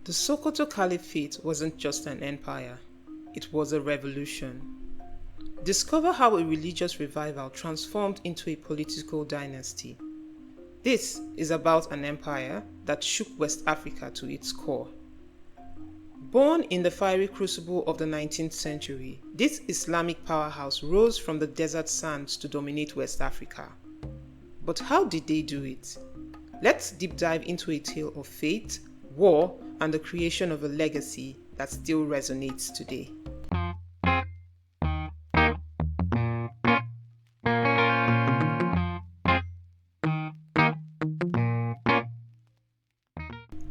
The Sokoto Caliphate wasn't just an empire, it was a revolution. Discover how a religious revival transformed into a political dynasty. This is about an empire that shook West Africa to its core. Born in the fiery crucible of the 19th century, this Islamic powerhouse rose from the desert sands to dominate West Africa. But how did they do it? Let's deep dive into a tale of faith, war, and the creation of a legacy that still resonates today.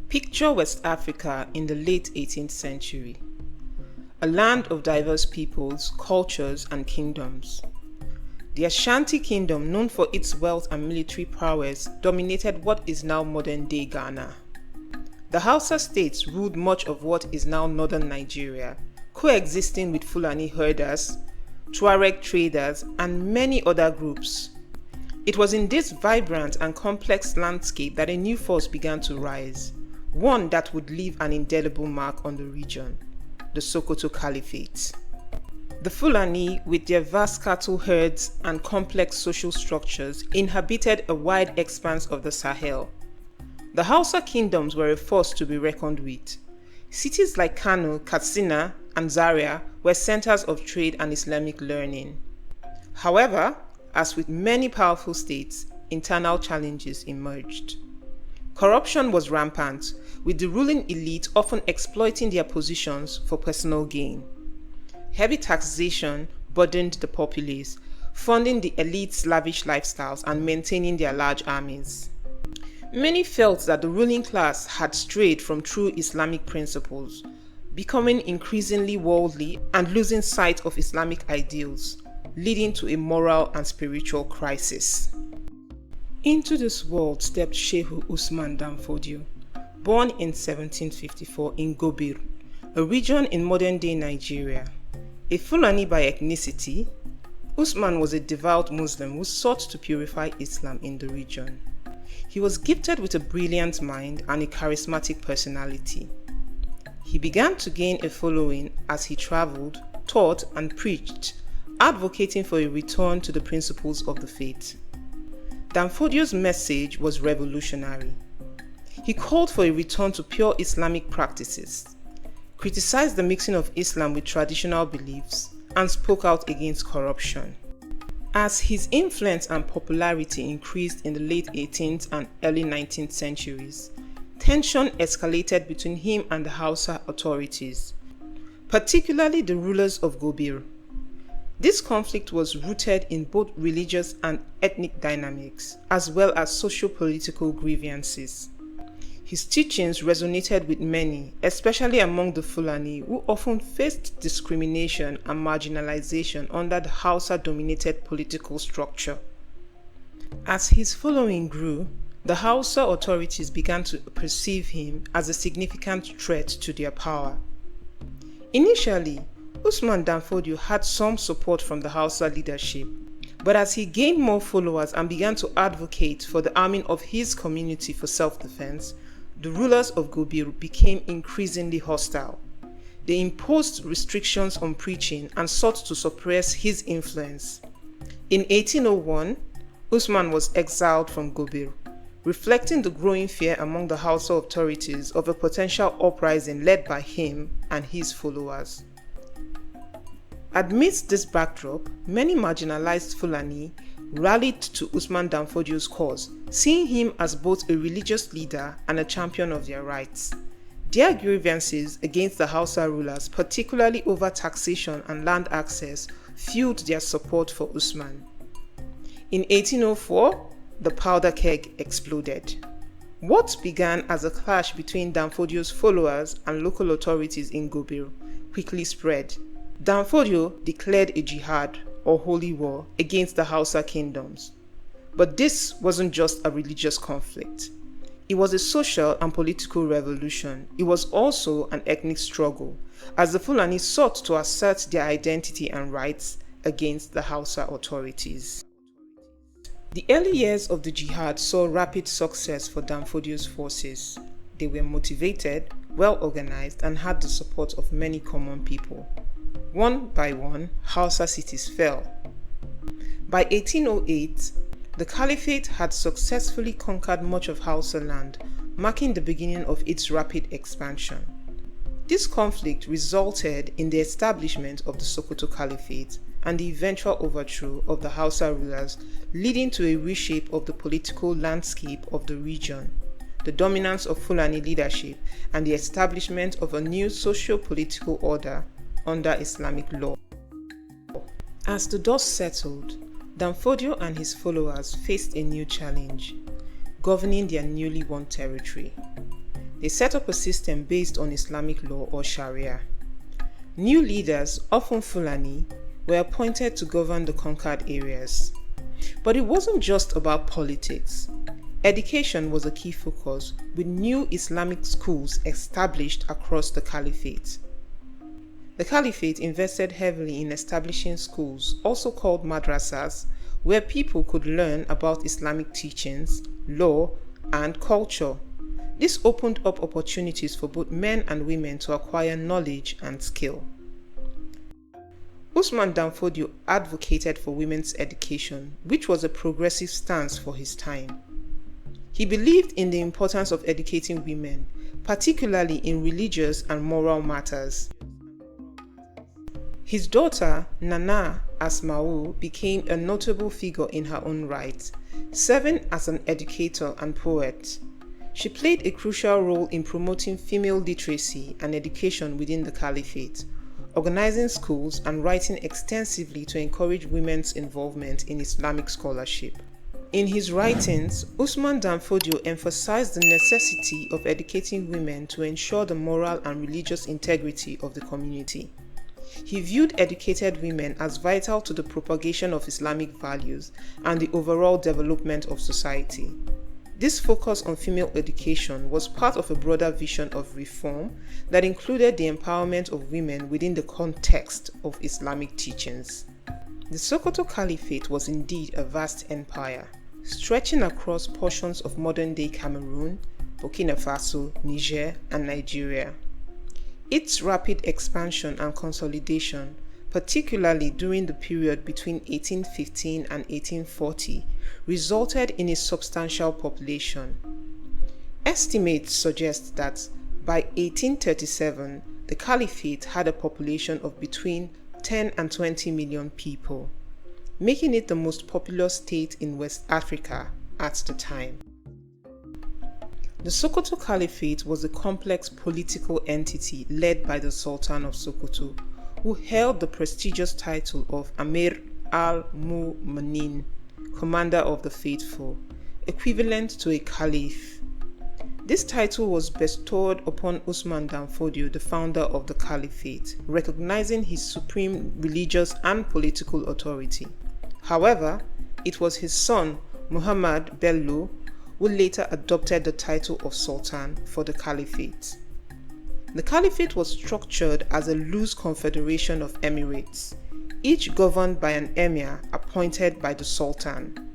Picture West Africa in the late 18th century, a land of diverse peoples, cultures, and kingdoms. The Ashanti Kingdom, known for its wealth and military prowess, dominated what is now modern-day Ghana. The Hausa states ruled much of what is now northern Nigeria, coexisting with Fulani herders, Tuareg traders, and many other groups. It was in this vibrant and complex landscape that a new force began to rise, one that would leave an indelible mark on the region, the Sokoto Caliphate. The Fulani, with their vast cattle herds and complex social structures, inhabited a wide expanse of the Sahel. The Hausa kingdoms were a force to be reckoned with. Cities like Kano, Katsina, and Zaria were centers of trade and Islamic learning. However, as with many powerful states, internal challenges emerged. Corruption was rampant, with the ruling elite often exploiting their positions for personal gain. Heavy taxation burdened the populace, funding the elite's lavish lifestyles and maintaining their large armies. Many felt that the ruling class had strayed from true Islamic principles, becoming increasingly worldly and losing sight of Islamic ideals, leading to a moral and spiritual crisis. Into this world stepped Sheikh Usman dan Fodio, born in 1754 in Gobir, a region in modern-day Nigeria. A Fulani by ethnicity, Usman was a devout Muslim who sought to purify Islam in the region. He was gifted with a brilliant mind and a charismatic personality. He began to gain a following as he traveled, taught, and preached, advocating for a return to the principles of the faith. Dan Fodio's message was revolutionary. He called for a return to pure Islamic practices, criticized the mixing of Islam with traditional beliefs, and spoke out against corruption. As his influence and popularity increased in the late 18th and early 19th centuries, tension escalated between him and the Hausa authorities, particularly the rulers of Gobir. This conflict was rooted in both religious and ethnic dynamics, as well as socio-political grievances. His teachings resonated with many, especially among the Fulani, who often faced discrimination and marginalization under the Hausa-dominated political structure. As his following grew, the Hausa authorities began to perceive him as a significant threat to their power. Initially, Usman dan Fodio had some support from the Hausa leadership, but as he gained more followers and began to advocate for the arming of his community for self-defense, the rulers of Gobir became increasingly hostile. They imposed restrictions on preaching and sought to suppress his influence. In 1801, Usman was exiled from Gobir, reflecting the growing fear among the Hausa authorities of a potential uprising led by him and his followers. Amidst this backdrop, many marginalized Fulani rallied to Usman dan Fodio's cause, seeing him as both a religious leader and a champion of their rights. Their grievances against the Hausa rulers, particularly over taxation and land access, fueled their support for Usman. In 1804, the powder keg exploded. What began as a clash between Dan Fodio's followers and local authorities in Gobir quickly spread. Dan Fodio declared a jihad, or holy war, against the Hausa kingdoms. But this wasn't just a religious conflict. It was a social and political revolution. It was also an ethnic struggle, as the Fulani sought to assert their identity and rights against the Hausa authorities. The early years of the jihad saw rapid success for Dan Fodio's forces. They were motivated, well organized, and had the support of many common people. One by one, Hausa cities fell. By 1808, the Caliphate had successfully conquered much of Hausa land, marking the beginning of its rapid expansion. This conflict resulted in the establishment of the Sokoto Caliphate and the eventual overthrow of the Hausa rulers, leading to a reshape of the political landscape of the region, the dominance of Fulani leadership, and the establishment of a new socio-political order under Islamic law. As the dust settled, Fodio and his followers faced a new challenge, governing their newly won territory. They set up a system based on Islamic law or Sharia. New leaders, often Fulani, were appointed to govern the conquered areas. But it wasn't just about politics. Education was a key focus, with new Islamic schools established across the Caliphate. The Caliphate invested heavily in establishing schools, also called madrasas, where people could learn about Islamic teachings, law, and culture. This opened up opportunities for both men and women to acquire knowledge and skill. Usman Fodio advocated for women's education, which was a progressive stance for his time. He believed in the importance of educating women, particularly in religious and moral matters. His daughter, Nana Asma'u, became a notable figure in her own right, serving as an educator and poet. She played a crucial role in promoting female literacy and education within the Caliphate, organizing schools and writing extensively to encourage women's involvement in Islamic scholarship. In his writings, Usman Fodio emphasized the necessity of educating women to ensure the moral and religious integrity of the community. He viewed educated women as vital to the propagation of Islamic values and the overall development of society. This focus on female education was part of a broader vision of reform that included the empowerment of women within the context of Islamic teachings. The Sokoto Caliphate was indeed a vast empire, stretching across portions of modern-day Cameroon, Burkina Faso, Niger, and Nigeria. Its rapid expansion and consolidation, particularly during the period between 1815 and 1840, resulted in a substantial population. Estimates suggest that by 1837, the Caliphate had a population of between 10 and 20 million people, making it the most populous state in West Africa at the time. The Sokoto Caliphate was a complex political entity led by the Sultan of Sokoto, who held the prestigious title of Amir al-Mu'minin, Commander of the Faithful, equivalent to a Caliph. This title was bestowed upon Usman Fodio, the founder of the Caliphate, recognizing his supreme religious and political authority. However, it was his son, Muhammad Bello, who later adopted the title of Sultan for the Caliphate. The Caliphate was structured as a loose confederation of emirates, each governed by an emir appointed by the Sultan.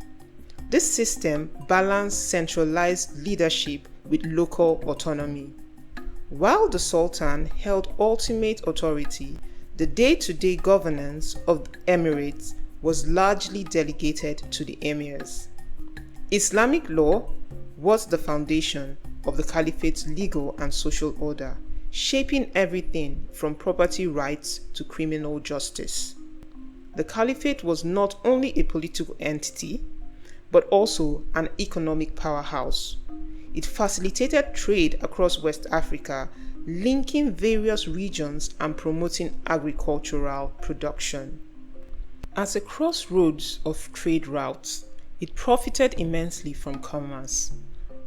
This system balanced centralized leadership with local autonomy. While the Sultan held ultimate authority, the day-to-day governance of the emirates was largely delegated to the emirs. Islamic law was the foundation of the Caliphate's legal and social order, shaping everything from property rights to criminal justice. The Caliphate was not only a political entity, but also an economic powerhouse. It facilitated trade across West Africa, linking various regions and promoting agricultural production. As a crossroads of trade routes, it profited immensely from commerce.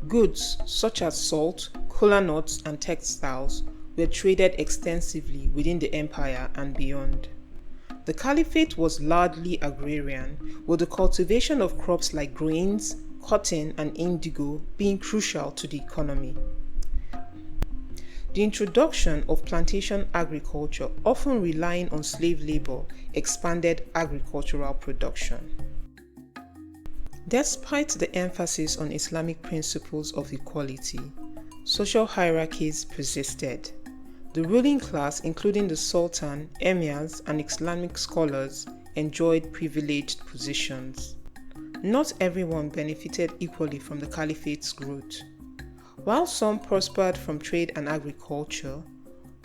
Goods such as salt, kola nuts, and textiles were traded extensively within the empire and beyond. The Caliphate was largely agrarian, with the cultivation of crops like grains, cotton, and indigo being crucial to the economy. The introduction of plantation agriculture, often relying on slave labor, expanded agricultural production. Despite the emphasis on Islamic principles of equality, Social hierarchies persisted. The ruling class, including the Sultan, emirs, and Islamic scholars, enjoyed privileged positions. Not everyone benefited equally from the Caliphate's growth. While some prospered from trade and agriculture,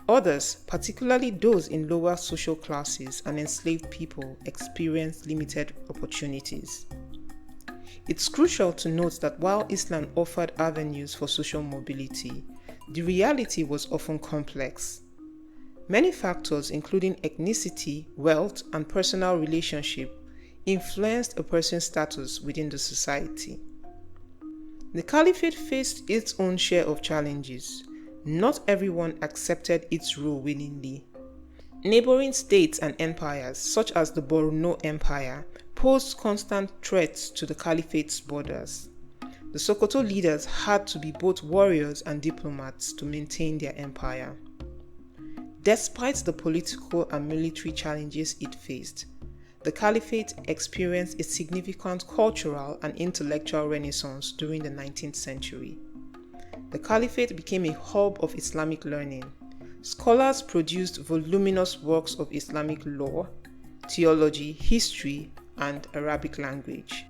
others, particularly those in lower social classes and enslaved people, experienced limited opportunities. It's crucial to note that while Islam offered avenues for social mobility, the reality was often complex. Many factors, including ethnicity, wealth, and personal relationship, influenced a person's status within the society. The Caliphate faced its own share of challenges. Not everyone accepted its rule willingly. Neighboring states and empires, such as the Borno Empire, posed constant threats to the Caliphate's borders. The Sokoto leaders had to be both warriors and diplomats to maintain their empire. Despite the political and military challenges it faced, the Caliphate experienced a significant cultural and intellectual renaissance during the 19th century. The Caliphate became a hub of Islamic learning. Scholars produced voluminous works of Islamic law, theology, history, and Arabic language.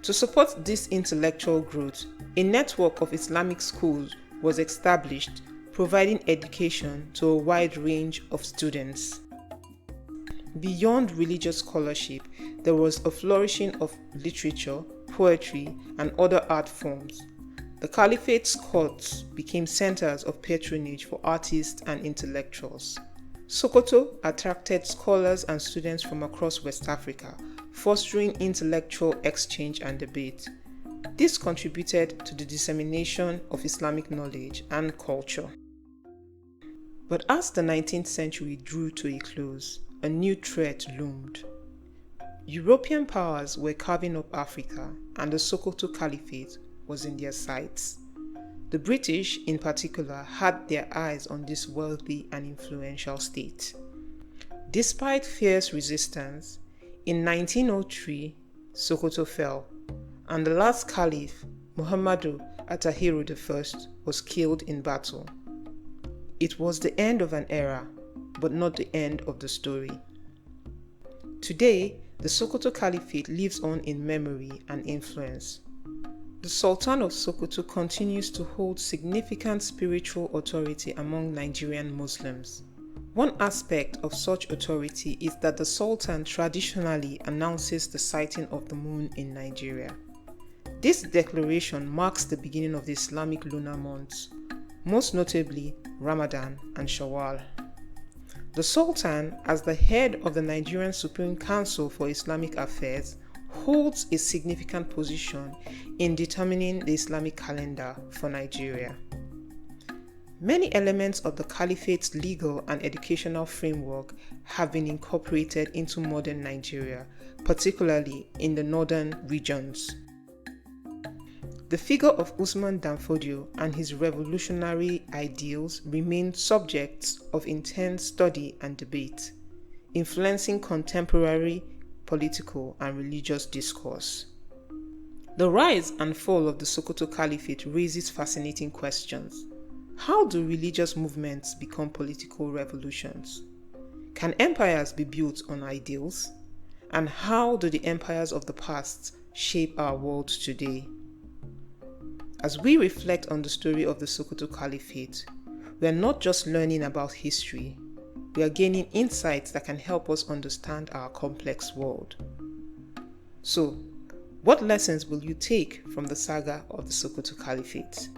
To support this intellectual growth, a network of Islamic schools was established, providing education to a wide range of students. Beyond religious scholarship, there was a flourishing of literature, poetry, and other art forms. The Caliphate's courts became centers of patronage for artists and intellectuals. Sokoto attracted scholars and students from across West Africa, fostering intellectual exchange and debate. This contributed to the dissemination of Islamic knowledge and culture. But as the 19th century drew to a close, a new threat loomed. European powers were carving up Africa, and the Sokoto Caliphate was in their sights. The British, in particular, had their eyes on this wealthy and influential state. Despite fierce resistance, in 1903, Sokoto fell, and the last caliph, Muhammadu Attahiru I, was killed in battle. It was the end of an era, but not the end of the story. Today, the Sokoto Caliphate lives on in memory and influence. The Sultan of Sokoto continues to hold significant spiritual authority among Nigerian Muslims. One aspect of such authority is that the Sultan traditionally announces the sighting of the moon in Nigeria. This declaration marks the beginning of the Islamic lunar months, most notably Ramadan and Shawwal. The Sultan, as the head of the Nigerian Supreme Council for Islamic Affairs, holds a significant position in determining the Islamic calendar for Nigeria. Many elements of the Caliphate's legal and educational framework have been incorporated into modern Nigeria, particularly in the northern regions. The figure of Usman Fodio and his revolutionary ideals remain subjects of intense study and debate, influencing contemporary political and religious discourse. The rise and fall of the Sokoto Caliphate raises fascinating questions. How do religious movements become political revolutions? Can empires be built on ideals? And how do the empires of the past shape our world today? As we reflect on the story of the Sokoto Caliphate, we are not just learning about history, we are gaining insights that can help us understand our complex world. So, what lessons will you take from the saga of the Sokoto Caliphate?